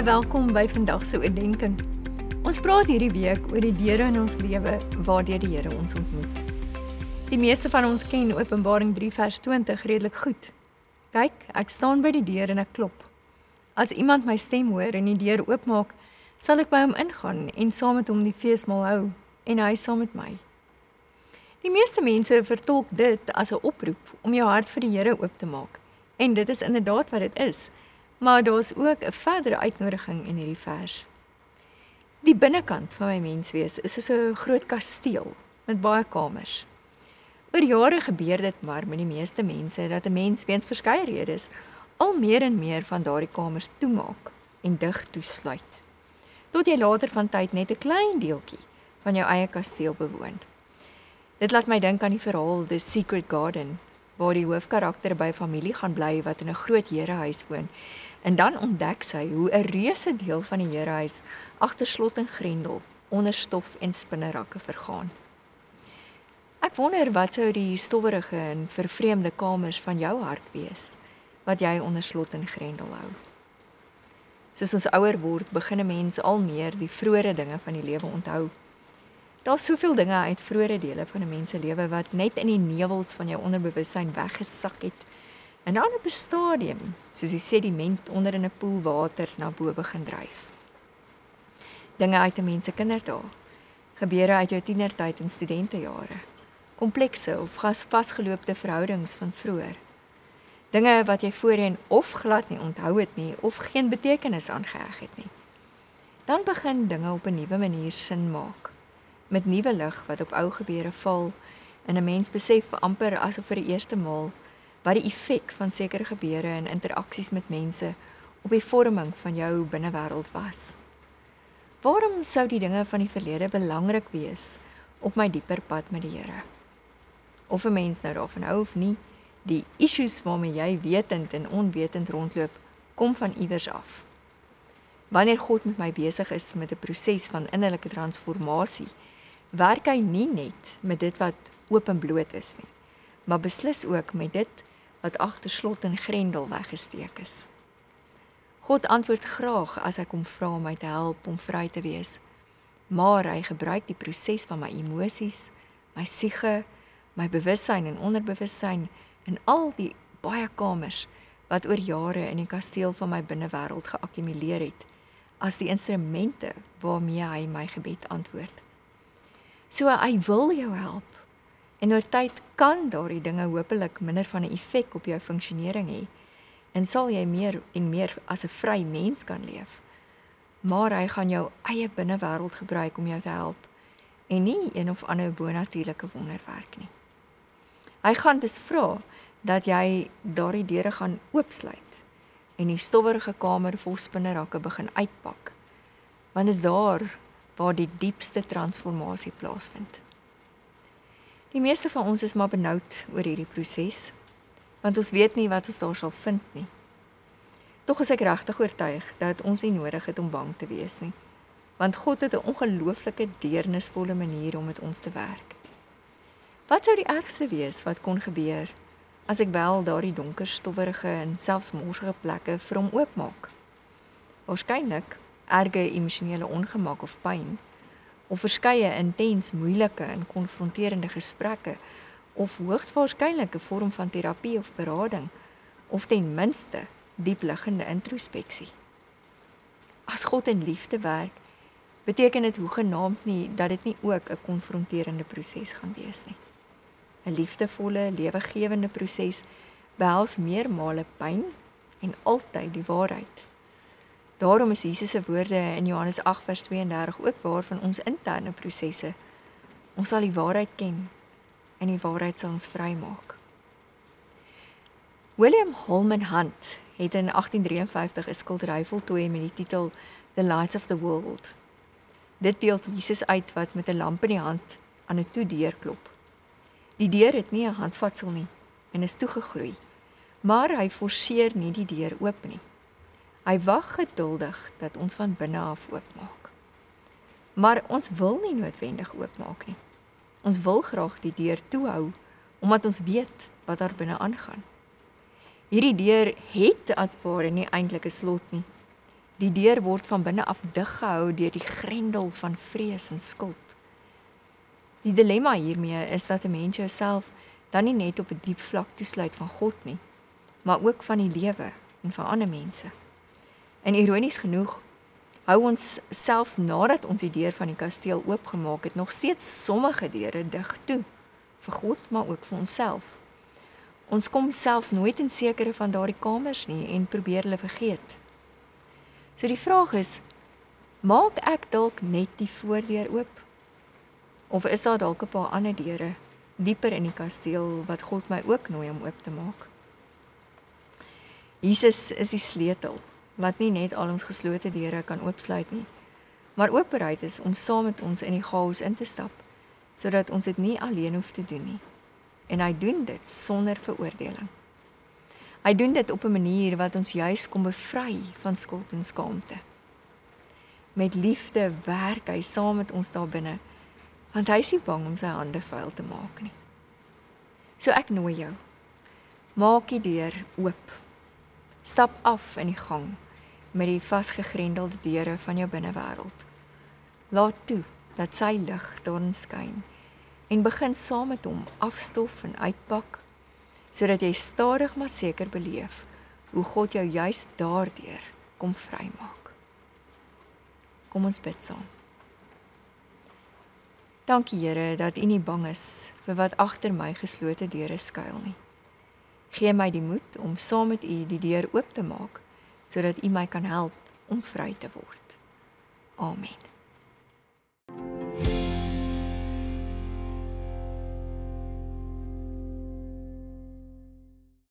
welkom by vandag se oordeenking. Ons praat hierdie week oor die deure in ons lewe waardeur die Here ons ontmoet. Die meeste van ons ken Openbaring 3 vers 20 redelik goed. Kyk, ek staan by die deur en ek klop. As iemand my stem hoor en die deur oopmaak, sal ek by hom ingaan en saam met hom die feesmaal hou en hy saam met my. Die meeste mense vertolk dit as 'n oproep om jou hart vir die Here oop te maak. En dit is inderdaad wat dit is. Maar daar is ook 'n verdere uitnodiging in hierdie vers. Die binnekant van my menswees is soos 'n groot kasteel met baie kamers. Oor jare gebeur dit maar met die meeste mense dat 'n mens weens verskeie redes al meer en meer van daardie kamers toemaak en dig toesluit. Tot jy later van tyd net 'n klein deeltjie van jou eie kasteel bewoon. Dit laat my dink aan die verhaal The Secret Garden, waar die hoofkarakter by 'n familie gaan bly wat in 'n groot herehuis woon. En dan ontdek sy hoe 'n reuse deel van die herehuis agter slot en grendel onder stof en spinnerakke vergaan. Ek wonder wat sou die stowwerige en vervreemde kamers van jou hart wees, wat jy onder slot en grendel hou. Soos ons ouer word, begin 'n mens al meer die vroeëre dinge van die lewe onthou. Daar's soveel dinge uit vroeëre dele van 'n mens se lewe wat net in die nevels van jou onderbewussyn weggesak het. En dan op 'n stadium, soos die sediment onder in 'n poel water na bo begin dryf. Dinge uit 'n mens se kinderdae, gebeure uit jou tienertyd en studentejare, komplekse of vasgeloopte verhoudings van vroeër. Dinge wat jy voorheen of glad nie onthou het nie, of geen betekenis aangeheg het nie. Dan begin dinge op 'n nuwe manier sin maak, met nuwe lig wat op ou gebeure val, en 'n mens besef amper asof vir die eerste maal wat die effek van sekere gebeure en interaksies met mense op die vorming van jou binnewêreld was. Waarom sou die dinge van die verlede belangrik wees op my dieper pad met die Here? Of 'n mens nou daarvan hou of nie, die issues waarmee jy wetend en onwetend rondloop, kom van iewers af. Wanneer God met my besig is met 'n proses van innerlike transformasie, werk hy nie net met dit wat oop en bloot is nie, maar beslis ook met dit wat agter slot en grendel weggesteek is. God antwoord graag as ek hom vra om my te help om vry te wees, maar hy gebruik die proses van my emosies, my siege, my bewussyn en onderbewussyn en al die baie kamers wat oor jare in die kasteel van my binnewêreld geakkumuleer het, as die instrumente waarmee hy my gebed antwoord. So hy wil jou help. En oor tyd kan daardie dinge hopelik minder van 'n effek op jou funksionering hê en sal jy meer en meer as 'n vry mens kan leef. Maar hy gaan jou eie binnewêreld gebruik om jou te help en nie een of ander bonatuurlike wonderwerk nie. Hy gaan dus vra dat jy daardie deure gaan oopsluit en die stowwerige kamer vol spinnerakke begin uitpak, want is daar waar die diepste transformasie plaasvind. Die meeste van ons is maar benoud oor hierdie proses, want ons weet nie wat ons daar sal vind nie. Tog is ek regtig oortuig dat ons nie nodig het om bang te wees nie, want God het 'n ongelooflike deernisvolle manier om met ons te werk. Wat sou die ergste wees wat kon gebeur, as ek wel daardie donker, stowwerige en selfs morsige plekke vir hom oopmaak? Waarskynlik erge emosionele ongemak of pyn, of verskeie intens moeilike en konfronterende gesprekke, of hoogs waarskynlik 'n vorm van terapie of berading, of ten minste diepliggende introspeksie. As God in liefde werk, beteken dit hoegenaamd nie dat dit nie ook 'n konfronterende proses gaan wees nie. 'n Liefdevolle, lewegewende proses behels meermale pyn en altyd die waarheid. Daarom is Jesus se woorde in Johannes 8 vers 32 ook waar van ons interne prosesse. Ons sal die waarheid ken en die waarheid sal ons vrymaak. William Holman Hunt het in 1853 'n skildery voltooi met die titel The Light of the World. Dit beeld Jesus uit wat met 'n lamp in die hand aan 'n toedeur klop. Die deur het nie 'n handvatsel nie en is toegegroei, maar hy forceer nie die deur oop nie. Hy wag geduldig dat ons van binne af oopmaak. Maar ons wil nie noodwendig oopmaak nie. Ons wil graag die deur toehou, omdat ons weet wat daar binne aangaan. Hierdie deur het as ware nie eintlik 'n slot nie. Die deur word van binne af diggehou deur die grendel van vrees en skuld. Die dilemma hiermee is dat 'n mens jouself dan nie net op 'n diep vlak toesluit van God nie, maar ook van die lewe en van ander mense. En ironies genoeg, hou ons selfs nadat ons die deur van die kasteel oopgemaak het, nog steeds sommige deure dig toe, vir God, maar ook vir onsself. Ons kom selfs nooit in sekere van daardie kamers nie en probeer hulle vergeet. So die vraag is, maak ek dalk net die voordeur oop? Of is daar dalk 'n paar ander deure dieper in die kasteel wat God my ook nooi om oop te maak? Jesus is die sleutel wat nie net al ons geslote deure kan oopsluit nie, maar ook bereid is om saam met ons in die chaos in te stap, sodat ons dit nie alleen hoef te doen nie. En hy doen dit sonder veroordeling. Hy doen dit op 'n manier wat ons juis kom bevry van skuld en skaamte. Met liefde werk hy saam met ons daar binne, want hy is nie bang om sy hande vuil te maak nie. So ek nooi jou, maak die deur oop. Stap af in die gang met die vasgegrendelde deure van jou binnewêreld. Laat toe dat sy lig daarin skyn en begin saam met hom afstof en uitpak, sodat jy stadig maar seker beleef hoe God jou juist daardeur kom vrymaak. Kom ons bid saam. Dankie Here dat U nie bang is vir wat agter my geslote deure skuil nie. Gee my die moed om saam met U die deur oop te maak, sodat U my kan help om vry te word. Amen.